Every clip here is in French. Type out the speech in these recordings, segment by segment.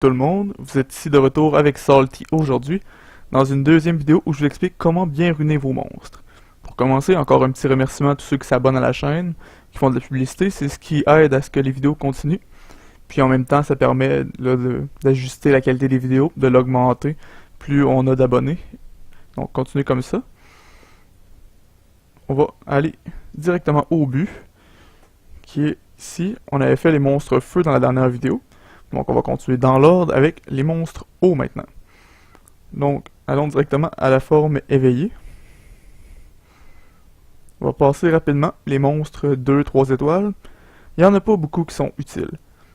Tout le monde, vous êtes ici de retour avec Salty aujourd'hui, dans une deuxième vidéo où je vous explique comment bien runer vos monstres. Pour commencer, encore un petit remerciement à tous ceux qui s'abonnent à la chaîne, qui font de la publicité, c'est ce qui aide à ce que les vidéos continuent. Puis en même temps, ça permet d'ajuster la qualité des vidéos, de l'augmenter, plus on a d'abonnés. Donc continuez comme ça. On va aller directement au but, qui est ici. On avait fait les monstres feu dans la dernière vidéo. Donc on va continuer dans l'ordre avec les monstres eau maintenant. Donc allons directement à la forme éveillée. On va passer rapidement les monstres 2-3 étoiles. Il n'y en a pas beaucoup qui sont utiles.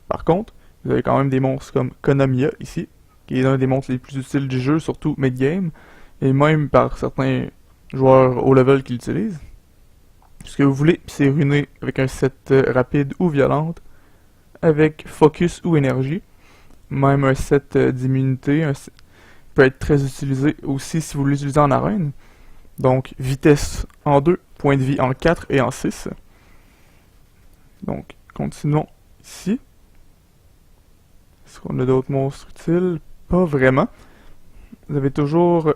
Par contre, vous avez quand même des monstres comme Konamiya ici, qui est l'un des monstres les plus utiles du jeu, surtout mid-game, et même par certains joueurs haut level qui l'utilisent. Ce que vous voulez, c'est runer avec un set rapide ou violente, avec focus ou énergie. Même un set d'immunité peut être très utilisé aussi si vous l'utilisez en arène. Donc vitesse en 2, point de vie en 4 et en 6. Donc continuons ici. Est-ce qu'on a d'autres monstres utiles? Pas vraiment. Vous avez toujours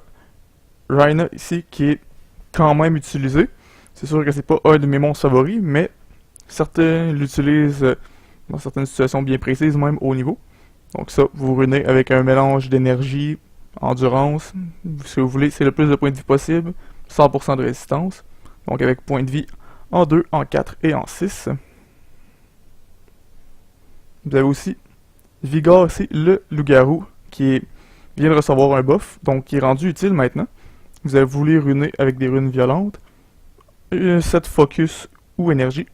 Rhina ici qui est quand même utilisé. C'est sûr que c'est pas un de mes monstres favoris, mais certains l'utilisent dans certaines situations bien précises, même haut niveau. Donc ça, vous runez avec un mélange d'énergie, endurance, ce que vous voulez, c'est le plus de points de vie possible, 100% de résistance. Donc avec points de vie en 2, en 4 et en 6. Vous avez aussi Vigor ici, le loup-garou, qui vient de recevoir un buff, donc qui est rendu utile maintenant. Vous avez voulu runer avec des runes violentes, un set focus ou énergie,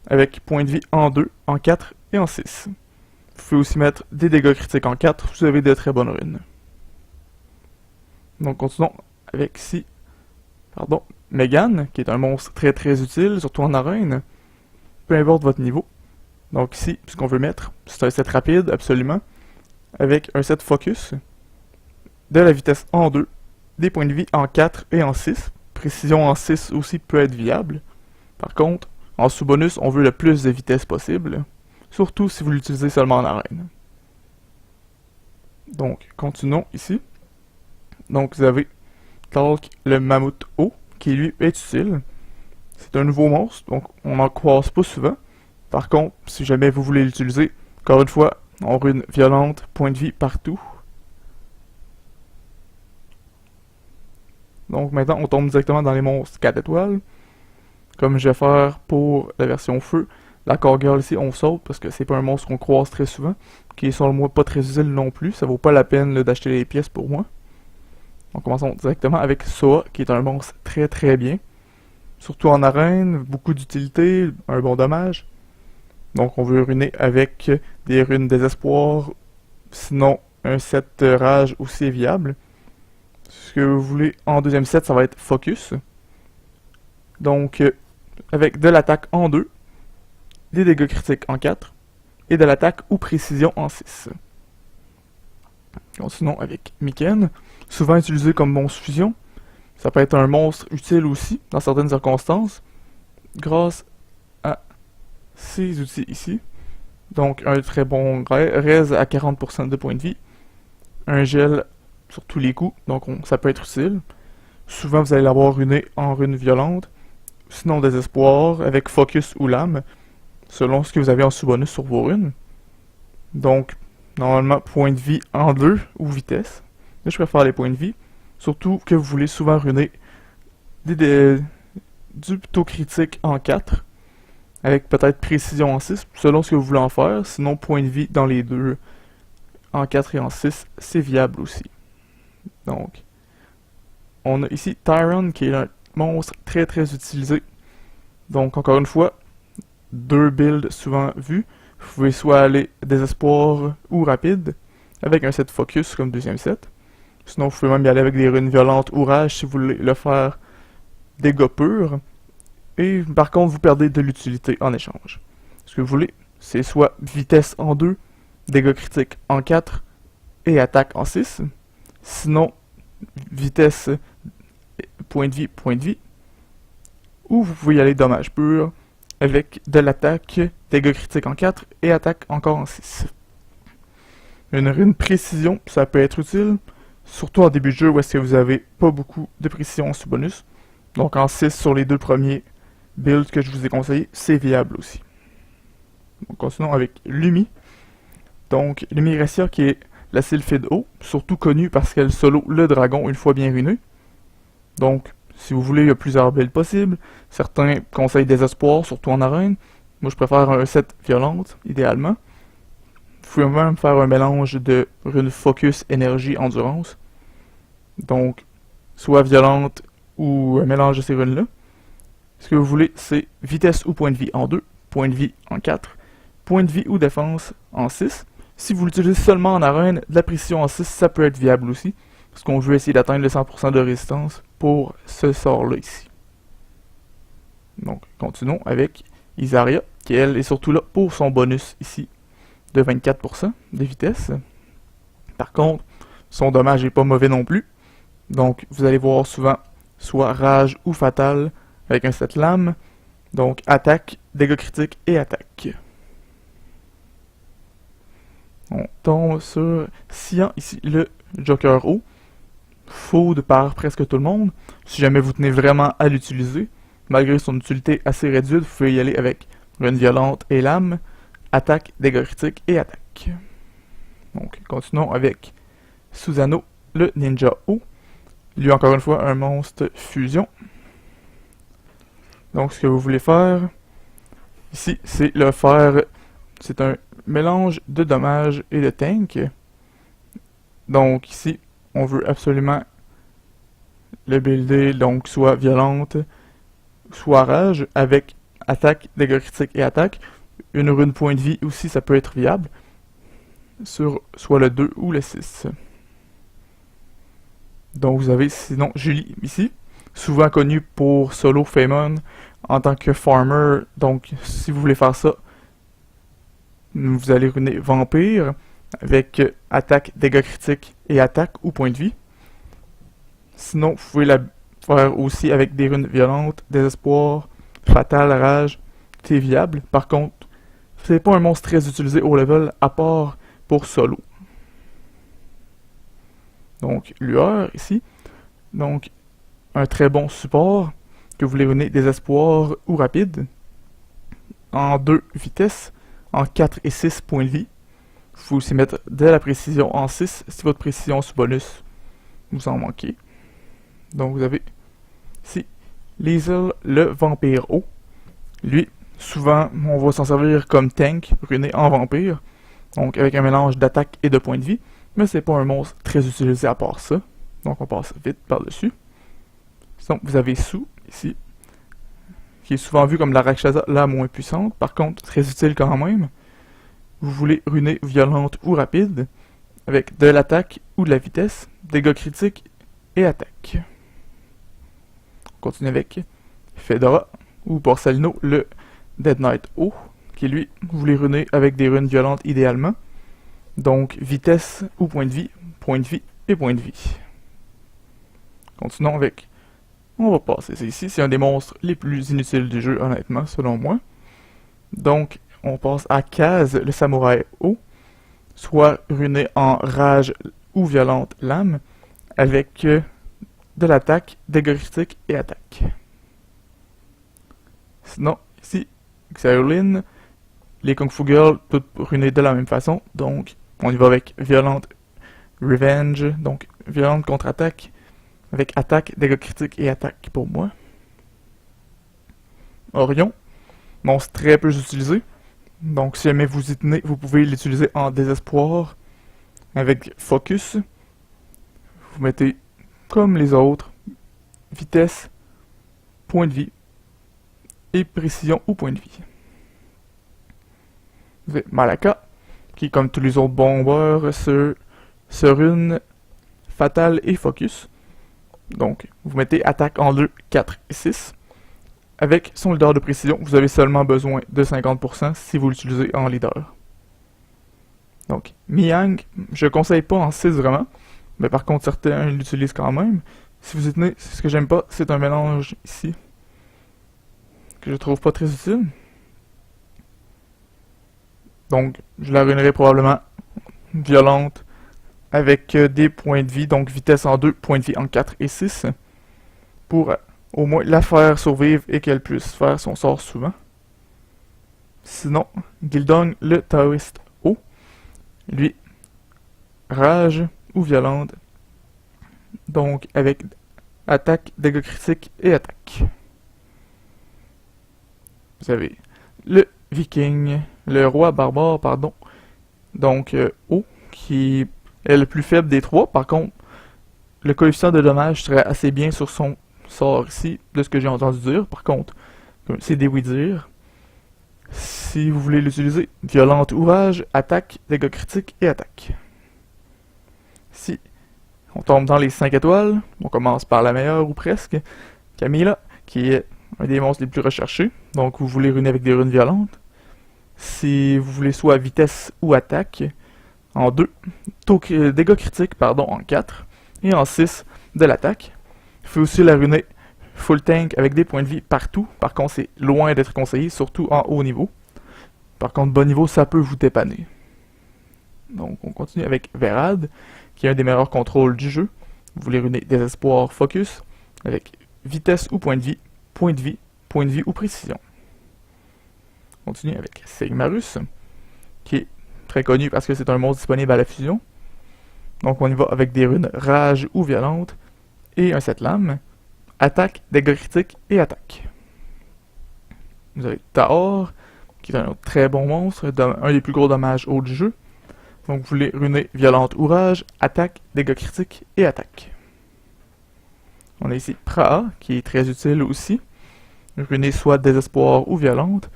avec point de vie en 2, en 4 et en 6. Vous pouvez aussi mettre des dégâts critiques en 4, vous avez de très bonnes runes. Donc continuons avec ici, Megan, qui est un monstre très utile, surtout en arène, peu importe votre niveau. Donc ici, ce qu'on veut mettre, c'est un set rapide, absolument, avec un set focus, de la vitesse en 2, des points de vie en 4 et en 6. Précision en 6 aussi peut être viable. Par contre, en sous-bonus, on veut le plus de vitesse possible, surtout si vous l'utilisez seulement en arène. Donc, continuons ici. Donc, vous avez Talk le mammouth eau, qui lui est utile. C'est un nouveau monstre, donc on n'en croise pas souvent. Par contre, si jamais vous voulez l'utiliser, encore une fois, on rune violente, point de vie partout. Donc maintenant, on tombe directement dans les monstres 4 étoiles. Comme je vais faire pour la version feu, la Core Girl ici, on saute parce que c'est pas un monstre qu'on croise très souvent, qui est selon moi pas très utile non plus, ça vaut pas la peine d'acheter les pièces pour moi. Donc commençons directement avec Soa, qui est un monstre très bien. Surtout en arène, beaucoup d'utilité, un bon dommage. Donc on veut runer avec des runes désespoir, sinon un set rage aussi est viable. Ce que vous voulez en deuxième set, ça va être focus. Donc avec de l'attaque en 2, des dégâts critiques en 4, et de l'attaque ou précision en 6. Continuons avec Miken, souvent utilisé comme monstre fusion. Ça peut être un monstre utile aussi, dans certaines circonstances, grâce à ces outils ici. Donc un très bon raise à 40% de points de vie, un gel sur tous les coups, donc ça peut être utile. Souvent vous allez l'avoir runé en rune violente, sinon désespoir, avec focus ou lame, selon ce que vous avez en sous-bonus sur vos runes. Donc, normalement, point de vie en 2 ou vitesse. Mais je préfère les points de vie, surtout que vous voulez souvent runer du taux critique en 4, avec peut-être précision en 6, selon ce que vous voulez en faire. Sinon, point de vie dans les deux, en 4 et en 6, c'est viable aussi. Donc, on a ici Tyron, qui est un monstre très utilisé. Donc, encore une fois, deux builds souvent vus. Vous pouvez soit aller désespoir ou rapide, avec un set focus comme deuxième set. Sinon, vous pouvez même y aller avec des runes violentes ou rage si vous voulez le faire dégâts purs. Et par contre, vous perdez de l'utilité en échange. Ce que vous voulez, c'est soit vitesse en 2, dégâts critiques en 4 et attaque en 6. Sinon, vitesse, point de vie. Ou vous pouvez y aller dommage pur, avec de l'attaque, dégâts critiques en 4 et attaque encore en 6. Une rune précision, ça peut être utile, surtout en début de jeu où est-ce que vous avez pas beaucoup de précision sous bonus. Donc en 6 sur les 2 premiers builds que je vous ai conseillés, c'est viable aussi. Donc continuons avec Lumi. Donc Lumi Gracia qui est la Sylphide eau, surtout connue parce qu'elle solo le dragon une fois bien runé. Donc si vous voulez, il y a plusieurs builds possibles. Certains conseillent Désespoir, surtout en arène. Moi je préfère un set violente, idéalement. Vous pouvez même faire un mélange de runes focus, énergie, endurance. Donc, soit violente ou un mélange de ces runes-là. Ce que vous voulez, c'est vitesse ou point de vie en 2, point de vie en 4, point de vie ou défense en 6. Si vous l'utilisez seulement en arène, de la précision en 6, ça peut être viable aussi. Parce qu'on veut essayer d'atteindre le 100% de résistance pour ce sort-là ici. Donc, continuons avec Isaria, qui elle est surtout là pour son bonus ici de 24% de vitesse. Par contre, son dommage n'est pas mauvais non plus. Donc, vous allez voir souvent soit rage ou fatal avec un set lame. Donc, attaque, dégâts critiques et attaque. On tombe sur Cyan, ici, le Joker haut. Food par presque tout le monde. Si jamais vous tenez vraiment à l'utiliser, malgré son utilité assez réduite, vous pouvez y aller avec rune violente et lame. Attaque, dégâts critiques et attaque. Donc, continuons avec Susanoo, le ninja haut. Lui, encore une fois, un monstre fusion. Donc, ce que vous voulez faire, ici, c'est le faire... C'est un mélange de dommages et de tank. Donc, ici, on veut absolument le builder, donc, soit violente, soit rage, avec attaque, dégâts critiques et attaque. Une rune point de vie aussi, ça peut être viable. Sur soit le 2 ou le 6. Donc vous avez sinon Julie ici, souvent connue pour solo Feymon en tant que farmer. Donc si vous voulez faire ça, vous allez runer Vampire avec attaque, dégâts critiques et attaque ou point de vie. Sinon vous pouvez la faire aussi avec des runes violentes, désespoir, fatal, rage, c'est viable. Par contre, c'est pas un monstre très utilisé au level à part pour solo. Donc, lueur ici. Donc, un très bon support que vous voulez runer désespoir ou rapide. En 2 vitesses, en 4 et 6 points de vie. Vous pouvez aussi mettre de la précision en 6 si votre précision sous bonus vous en manquez. Donc, vous avez ici Liesel, le vampire haut. Lui, souvent, on va s'en servir comme tank, runé en vampire. Donc, avec un mélange d'attaque et de points de vie. Mais c'est pas un monstre très utilisé à part ça. Donc, on passe vite par-dessus. Donc, vous avez Sue, ici, qui est souvent vu comme la Rakshasa la moins puissante. Par contre, très utile quand même. Vous voulez runer violente ou rapide, avec de l'attaque ou de la vitesse, dégâts critiques et attaque. On continue avec Fedora, ou Borsalino, le Dead Knight haut, qui lui, vous voulez runer avec des runes violentes idéalement. Donc, vitesse ou point de vie et point de vie. Continuons avec... On va passer ça ici. C'est un des monstres les plus inutiles du jeu, honnêtement, selon moi. Donc, on passe à Kaz, le samouraï haut. Soit runé en rage ou violente lame, avec de l'attaque, dégâts critiques et attaque. Sinon, ici, Xiaolin, les Kung Fu Girls, toutes runées de la même façon. Donc, on y va avec violente revenge, donc violente contre-attaque, avec attaque, dégâts critiques et attaque pour moi. Orion, monstre très peu utilisé. Donc si jamais vous y tenez, vous pouvez l'utiliser en désespoir, avec focus. Vous mettez comme les autres, vitesse, point de vie, et précision ou point de vie. Vous avez Malaka, qui comme tous les autres bombeurs sur une fatale et focus. Donc, vous mettez attaque en 2, 4 et 6. Avec son leader de précision, vous avez seulement besoin de 50% si vous l'utilisez en leader. Donc, Miang, je ne conseille pas en 6 vraiment, mais par contre certains l'utilisent quand même. Si vous y tenez, ce que j'aime pas, c'est un mélange ici, que je trouve pas très utile. Donc, je la ruinerai probablement violente, avec des points de vie, donc vitesse en 2, points de vie en 4 et 6, pour au moins la faire survivre et qu'elle puisse faire son sort souvent. Sinon, Gildong, le taoïste haut, lui, rage ou violente, donc avec attaque, dégâts critiques et attaque. Vous avez le viking, le roi barbare, pardon, donc haut, qui est le plus faible des trois. Par contre, le coefficient de dommage serait assez bien sur son sort ici, de ce que j'ai entendu dire. Par contre, c'est des oui-dire. Si vous voulez l'utiliser, violente ou rage, attaque, dégâts critiques et attaque. Si on tombe dans les 5 étoiles, on commence par la meilleure ou presque, Camilla, qui est un des monstres les plus recherchés, donc vous voulez runer avec des runes violentes. Si vous voulez soit vitesse ou attaque, en 2, dégâts critiques, pardon, en 4, et en 6, de l'attaque. Vous pouvez aussi la runer full tank avec des points de vie partout, par contre c'est loin d'être conseillé, surtout en haut niveau. Par contre, bas niveau, ça peut vous dépanner. Donc on continue avec Verad, qui est un des meilleurs contrôles du jeu. Vous voulez runer désespoir, focus, avec vitesse ou point de vie, point de vie ou précision. On continue avec Sigmarus, qui est très connu parce que c'est un monstre disponible à la fusion. Donc on y va avec des runes rage ou violente, et un 7 lames, attaque, dégâts critiques et attaque. Vous avez Taor, qui est un autre très bon monstre, un des plus gros dommages hauts du jeu. Donc vous voulez runer violente ou rage, attaque, dégâts critiques et attaque. On a ici Praha, qui est très utile aussi. Runer soit désespoir ou violente,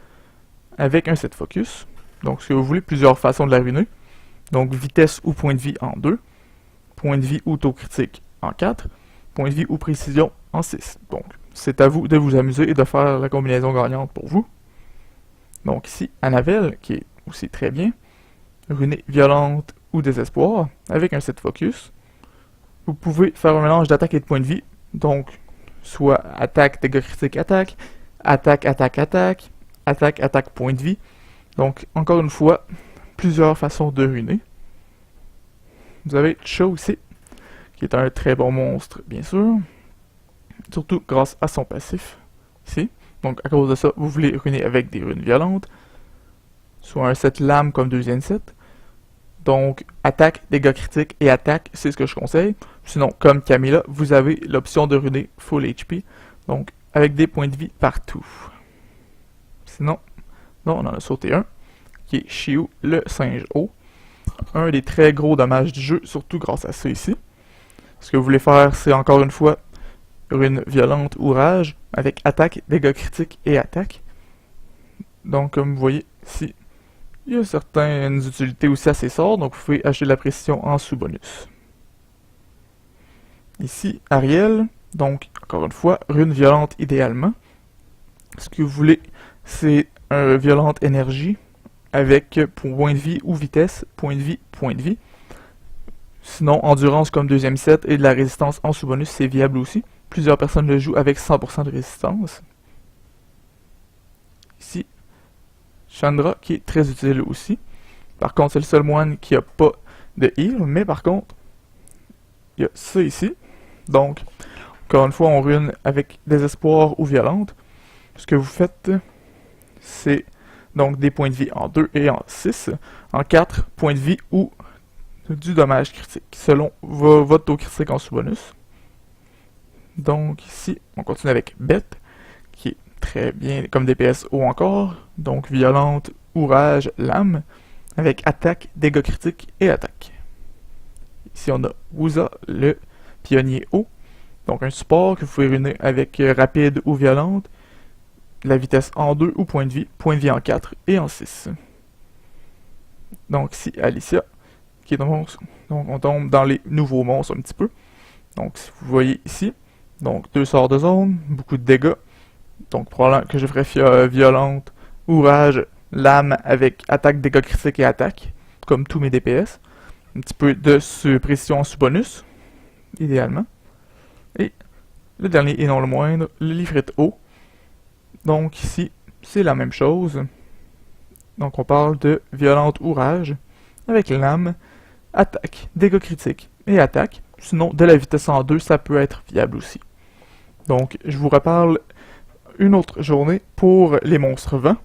avec un 7 focus. Donc si vous voulez, plusieurs façons de la runer. Donc vitesse ou point de vie en 2, point de vie ou taux critique en 4, point de vie ou précision en 6. Donc c'est à vous de vous amuser et de faire la combinaison gagnante pour vous. Donc ici, Anavel, qui est aussi très bien. Runer violente ou désespoir, avec un 7 focus. Vous pouvez faire un mélange d'attaque et de points de vie. Donc, soit attaque, dégâts critiques, attaque, attaque, attaque, attaque, attaque, attaque, point de vie. Donc, encore une fois, plusieurs façons de runer. Vous avez Cho ici, qui est un très bon monstre, bien sûr. Surtout grâce à son passif, ici. Donc, à cause de ça, vous voulez runer avec des runes violentes. Soit un 7 lames comme deuxième set. Donc, attaque, dégâts critiques et attaque, c'est ce que je conseille. Sinon, comme Camilla, vous avez l'option de runer full HP. Donc, avec des points de vie partout. Sinon, non, on en a sauté un, qui est Shiu, le singe haut. Un des très gros dommages du jeu, surtout grâce à ça ici. Ce que vous voulez faire, c'est encore une fois rune violente ou rage, avec attaque, dégâts critiques et attaque. Donc, comme vous voyez ici, il y a certaines utilités aussi à ces sorts, donc vous pouvez acheter de la précision en sous-bonus. Ici, Ariel, donc encore une fois, rune violente idéalement. Ce que vous voulez, c'est un violente énergie avec point de vie ou vitesse, point de vie, point de vie. Sinon, endurance comme deuxième set et de la résistance en sous-bonus, c'est viable aussi. Plusieurs personnes le jouent avec 100% de résistance. Ici, Chandra, qui est très utile aussi. Par contre, c'est le seul moine qui n'a pas de heal, mais par contre, il y a ça ici. Donc, encore une fois, on rune avec désespoir ou violente. Ce que vous faites, c'est donc des points de vie en 2 et en 6. En 4, points de vie ou du dommage critique, selon votre taux critique en sous-bonus. Donc ici, on continue avec Beth, qui est très bien comme DPS haut encore. Donc violente, rage, lame, avec attaque, dégâts critiques et attaque. Ici on a Wuza, le pionnier haut. Donc un support que vous pouvez runer avec rapide ou violente, la vitesse en 2 ou point de vie en 4 et en 6. Donc ici Alicia, qui est donc on tombe dans les nouveaux monstres un petit peu. Donc si vous voyez ici, donc 2 sorts de zone, beaucoup de dégâts. Donc probablement que je ferais violente, rage, lame avec attaque, dégâts critiques et attaque, comme tous mes DPS. Un petit peu de précision en sous-bonus, idéalement. Et le dernier et non le moindre, le Lifrit haut. Donc ici, c'est la même chose. Donc on parle de violente rage, avec lame, attaque, dégâts critiques et attaque. Sinon, de la vitesse en 2, ça peut être viable aussi. Donc, je vous reparle une autre journée pour les monstres vents.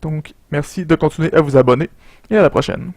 Donc, merci de continuer à vous abonner et à la prochaine.